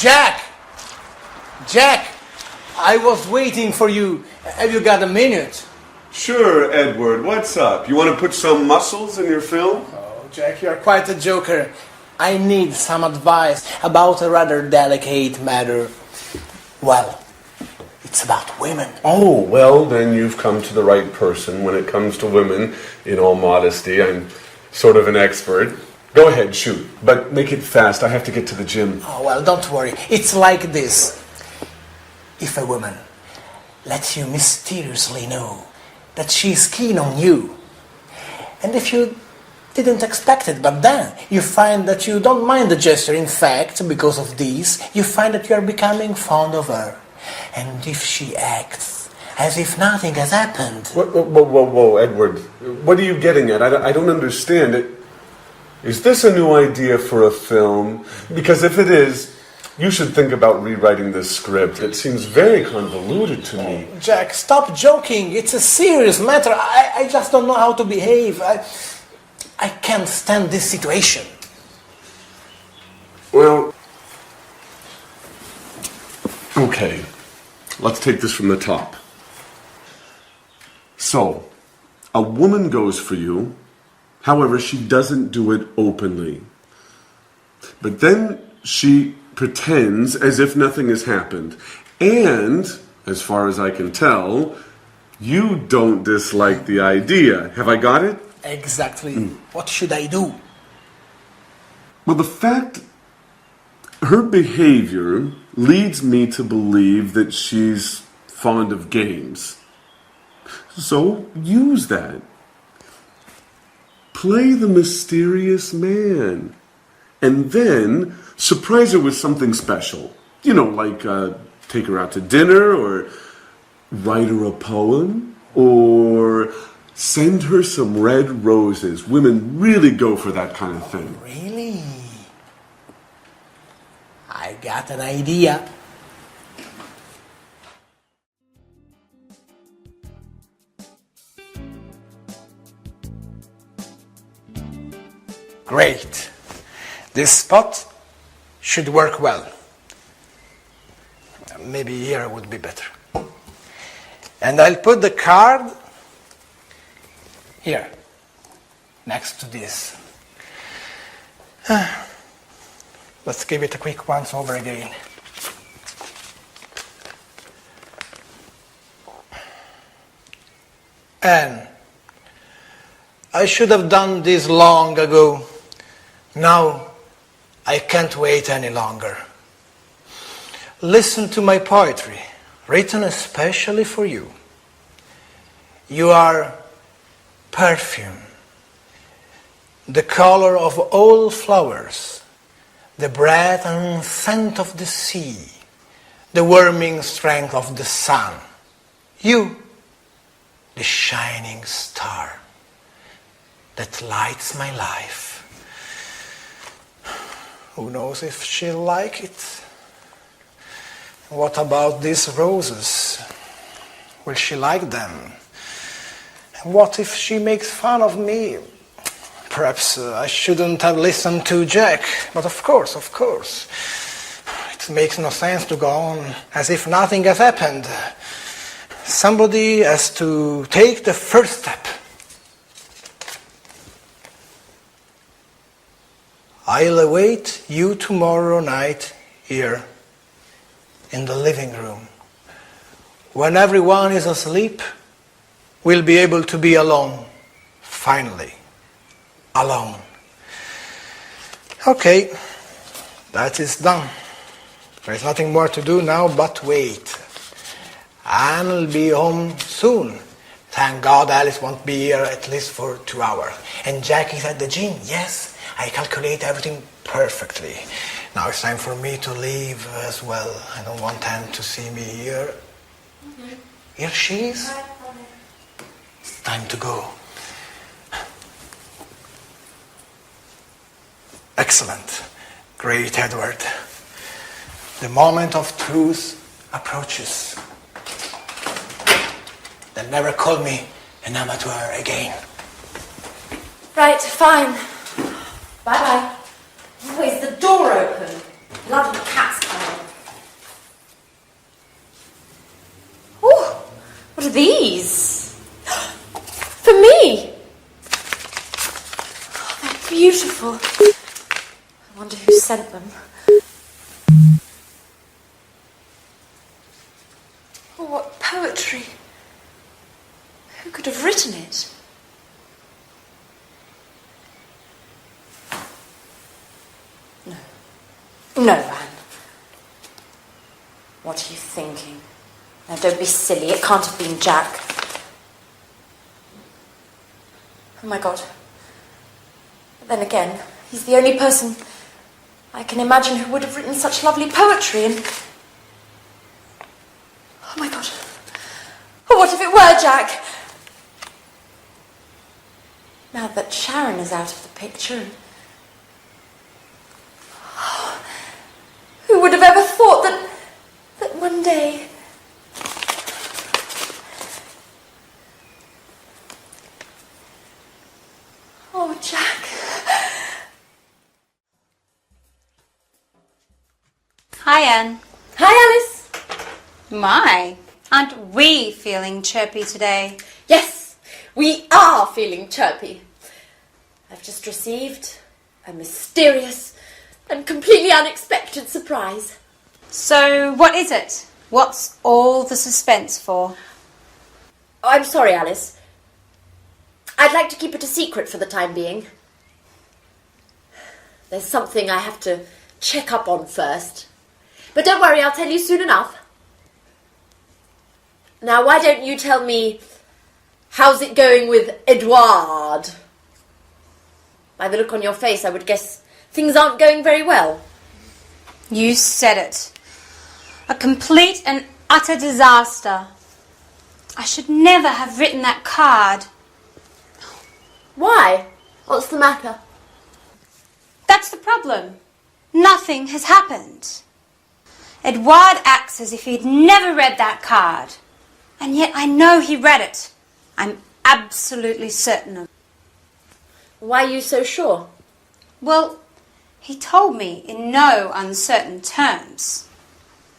Jack! Jack! I was waiting for you. Have you got a minute? Sure, Edward. What's up? You want to put some muscles in your film? Oh, Jack, you're quite a joker. I need some advice about a rather delicate matter. Well, it's about women. Oh, well, then you've come to the right person when it comes to women. In all modesty, I'm sort of an expert. Go ahead, shoot. But make it fast. I have to get to the gym. Oh, well, don't worry. It's like this. If a woman lets you mysteriously know that she's keen on you, and if you didn't expect it, but then you find that you don't mind the gesture, in fact, because of this, you find that you are becoming fond of her. And if she acts as if nothing has happened... Whoa, Edward. What are you getting at? I don't understand it. Is this a new idea for a film? Because if it is, you should think about rewriting this script. It seems very convoluted to me. Jack, stop joking. It's a serious matter. I just don't know how to behave. I can't stand this situation. Well, okay. Let's take this from the top. So, a woman goes for you, however, she doesn't do it openly. But then she pretends as if nothing has happened. And, as far as I can tell, you don't dislike the idea. Have I got it? Exactly. What should I do? Well, the fact her behavior leads me to believe that she's fond of games. So use that. Play the mysterious man. And then surprise her with something special. You know, like take her out to dinner, or write her a poem, or send her some red roses. Women really go for that kind of thing. Really? I got an idea. Great. This spot should work well. Maybe here would be better. And I'll put the card here, next to this. Let's give it a quick once over again. And I should have done this long ago. Now I can't wait any longer. Listen to my poetry, written especially for you. You are perfume, the color of all flowers, the breath and scent of the sea, the warming strength of the sun. You, the shining star that lights my life. Who knows if she'll like it? What about these roses? Will she like them? What if she makes fun of me? Perhaps I shouldn't have listened to Jack, but of course. It makes no sense to go on as if nothing has happened. Somebody has to take the first step. I'll await you tomorrow night here in the living room. When everyone is asleep, we'll be able to be alone, finally. Alone. Okay, that is done. There's nothing more to do now but wait. Anne will be home soon. Thank God Alice won't be here at least for 2 hours. And Jack is at the gym. Yes, I calculate everything perfectly. Now it's time for me to leave as well. I don't want Anne to see me here. Here she is. It's time to go. Excellent. Great, Edward. The moment of truth approaches. They'll never call me an amateur again. Right, fine. Bye-bye. Oh, is the door open? Bloody cat's coming. are these? For me? Oh, they're beautiful. I wonder who sent them. Oh, what poetry. Who could have written it? No. No, Anne. What are you thinking? Now, don't be silly. It can't have been Jack. Oh, my God. But then again, he's the only person I can imagine who would have written such lovely poetry and... Oh, my God. Oh, what if it were Jack? Now that Sharon is out of the picture... Oh, who would have ever thought that one day... Oh, Jack. Hi, Anne. Hi, Alice. My, aren't we feeling chirpy today? Yes, we are feeling chirpy. I've just received a mysterious and completely unexpected surprise. So, what is it? What's all the suspense for? Oh, I'm sorry, Alice. I'd like to keep it a secret for the time being. There's something I have to check up on first. But don't worry, I'll tell you soon enough. Now, why don't you tell me, how's it going with Edouard? By the look on your face, I would guess things aren't going very well. You said it. A complete and utter disaster. I should never have written that card. Why? What's the matter? That's the problem. Nothing has happened. Edouard acts as if he'd never read that card. And yet I know he read it. I'm absolutely certain of it. Why are you so sure? Well, he told me in no uncertain terms.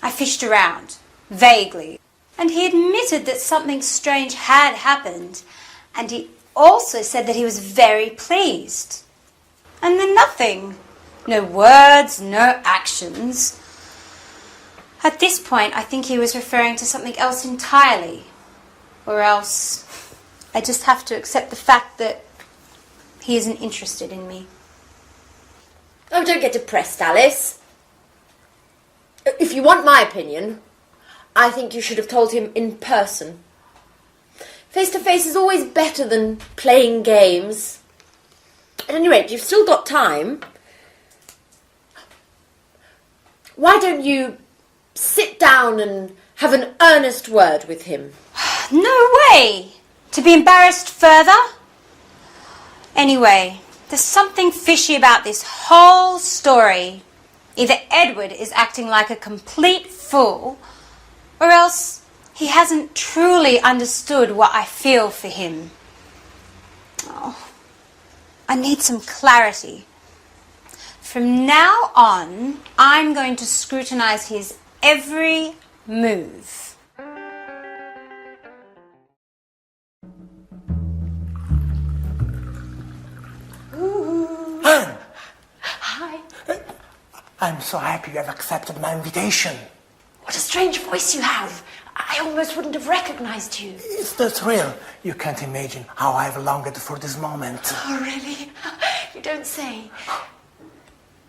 I fished around, vaguely, and he admitted that something strange had happened, and he also said that he was very pleased. And then nothing. No words, no actions. At this point, I think he was referring to something else entirely. Or else, I just have to accept the fact that he isn't interested in me. Oh, don't get depressed, Alice. If you want my opinion, I think you should have told him in person. Face-to-face is always better than playing games. At any rate, you've still got time. Why don't you sit down and have an earnest word with him? No way! To be embarrassed further? Anyway, there's something fishy about this whole story. Either Edward is acting like a complete fool, or else he hasn't truly understood what I feel for him. Oh, I need some clarity. From now on, I'm going to scrutinize his every move. Anne, Hi. I'm so happy you have accepted my invitation. What a strange voice you have. I almost wouldn't have recognized you. It's the thrill. You can't imagine how I've longed for this moment. Oh, really? You don't say.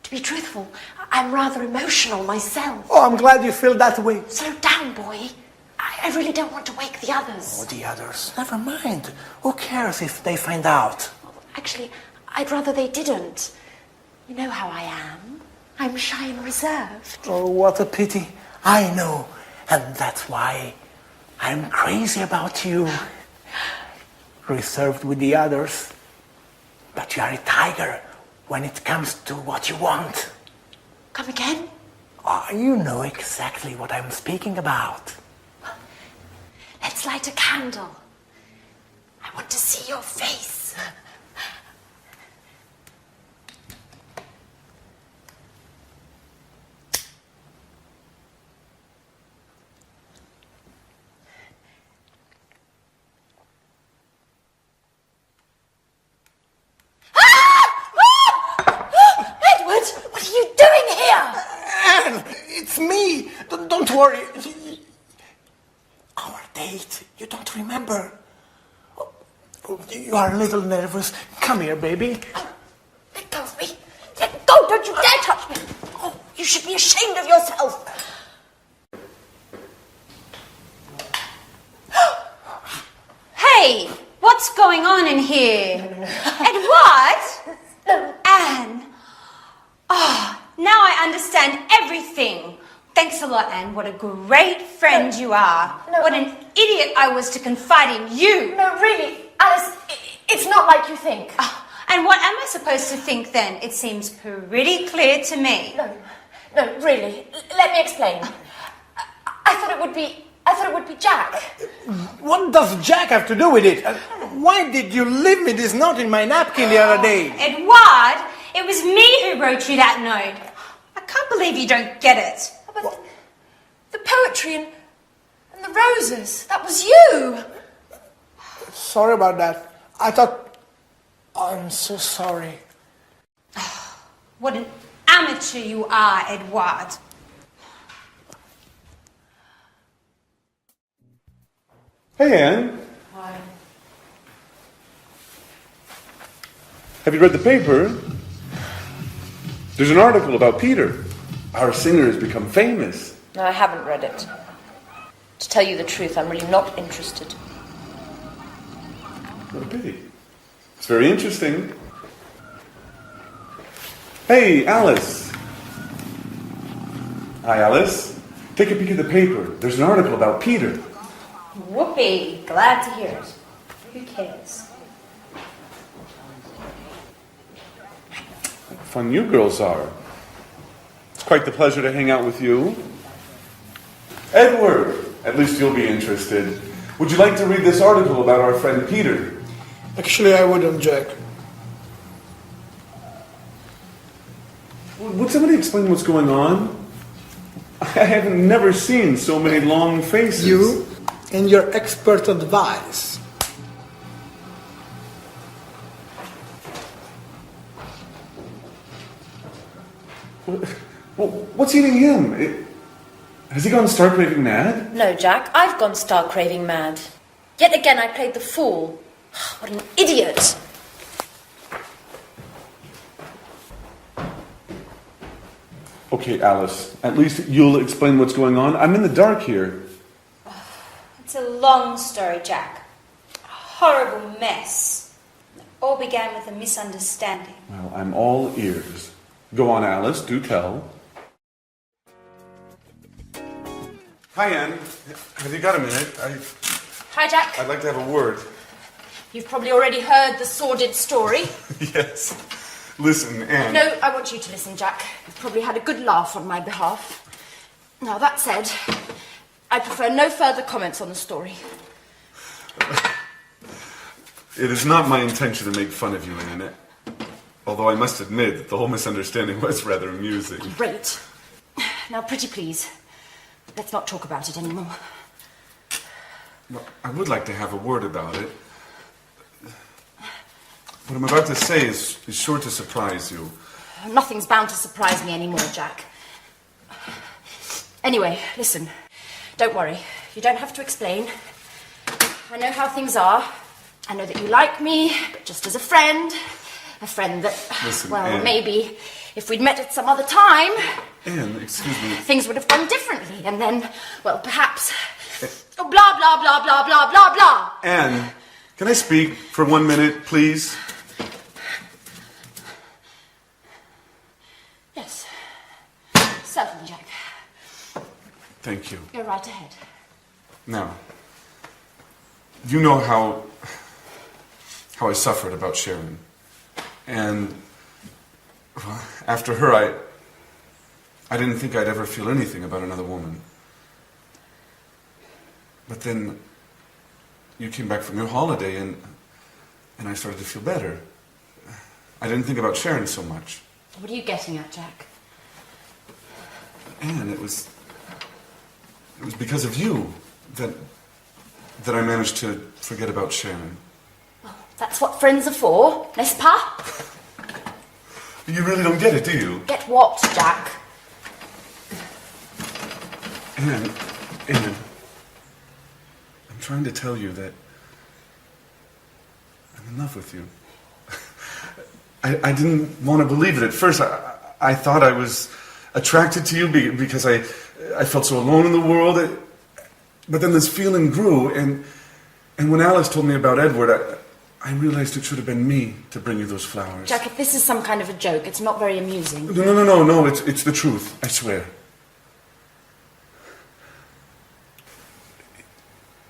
To be truthful, I'm rather emotional myself. Oh, I'm glad you feel that way. Slow down, boy. I really don't want to wake the others. Oh, the others. Never mind. Who cares if they find out? Actually, I'd rather they didn't. You know how I am. I'm shy and reserved. Oh, what a pity. I know. And that's why I'm crazy about you. Reserved with the others. But you are a tiger when it comes to what you want. Come again? Oh, you know exactly what I'm speaking about. Let's light a candle. I want to see your face. It's me. Don't worry. Our date. You don't remember. Oh, you are a little nervous. Come here, baby. Let go of me. Let go. Don't you dare touch me. Oh, you should be ashamed of yourself. Hey, what's going on in here? Edward? Anne. Oh, now I understand everything. Thanks a lot, Anne. What a great friend you are. No. What an idiot I was to confide in you. No, really, Alice, it's not like you think. And what am I supposed to think then? It seems pretty clear to me. No, really. Let me explain. I thought it would be Jack. What does Jack have to do with it? Why did you leave me this note in my napkin the other day? Edward, it was me who wrote you that note. I can't believe you don't get it. But the poetry and the roses, that was you. Sorry about that. I thought... I'm so sorry. What an amateur you are, Edward. Hey, Anne. Hi. Have you read the paper? There's an article about Peter. Our singer has become famous. No, I haven't read it. To tell you the truth, I'm really not interested. What a pity. It's very interesting. Hey, Alice. Hi, Alice. Take a peek at the paper. There's an article about Peter. Whoopee, glad to hear it. Who cares? What fun you girls are. It's quite the pleasure to hang out with you. Edward, at least you'll be interested. Would you like to read this article about our friend Peter? Actually, I wouldn't, Jack. Would somebody explain what's going on? I have never seen so many long faces. You and your expert advice. What's eating him? Has he gone star craving mad? No, Jack, I've gone star craving mad. Yet again, I played the fool. What an idiot. Okay, Alice, at least you'll explain what's going on. I'm in the dark here. It's a long story, Jack. A horrible mess. It all began with a misunderstanding. Well, I'm all ears. Go on, Alice, do tell. Hi, Anne. Have you got a minute? Hi, Jack. I'd like to have a word. You've probably already heard the sordid story. Yes. Listen, Anne. No, I want you to listen, Jack. You've probably had a good laugh on my behalf. Now, that said, I prefer no further comments on the story. It is not my intention to make fun of you, Anne. Although I must admit that the whole misunderstanding was rather amusing. Great. Now, pretty please, let's not talk about it anymore. Well, I would like to have a word about it. What I'm about to say is sure to surprise you. Nothing's bound to surprise me anymore, Jack. Anyway, listen. Don't worry. You don't have to explain. I know how things are. I know that you like me, but just as a friend. A friend that, Listen, well, Anne. maybe if we'd met at some other time, Anne, excuse me. things would have gone differently. And then, well, perhaps... Oh, blah, blah, blah, blah, blah, blah, blah. Anne, can I speak for 1 minute, please? Yes. Certainly, Jack. Thank you. Go right ahead. Now, you know how I suffered about Sharon. And well, after her, I didn't think I'd ever feel anything about another woman. But then you came back from your holiday and I started to feel better. I didn't think about Sharon so much. What are you getting at, Jack? And it was because of you that I managed to forget about Sharon. That's what friends are for, n'est-ce pas? You really don't get it, do you? Get what, Jack? Anne, Anne, I'm trying to tell you that I'm in love with you. I didn't want to believe it at first. I thought I was attracted to you because I felt so alone in the world. But then this feeling grew, and when Alice told me about Edward, I realized it should have been me to bring you those flowers. Jack, if this is some kind of a joke, it's not very amusing. No, it's the truth, I swear.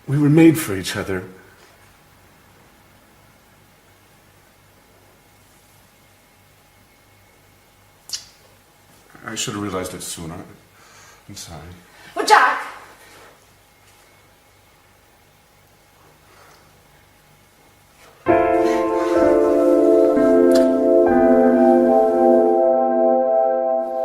We were made for each other. I should have realized it sooner. I'm sorry. Well, Jack!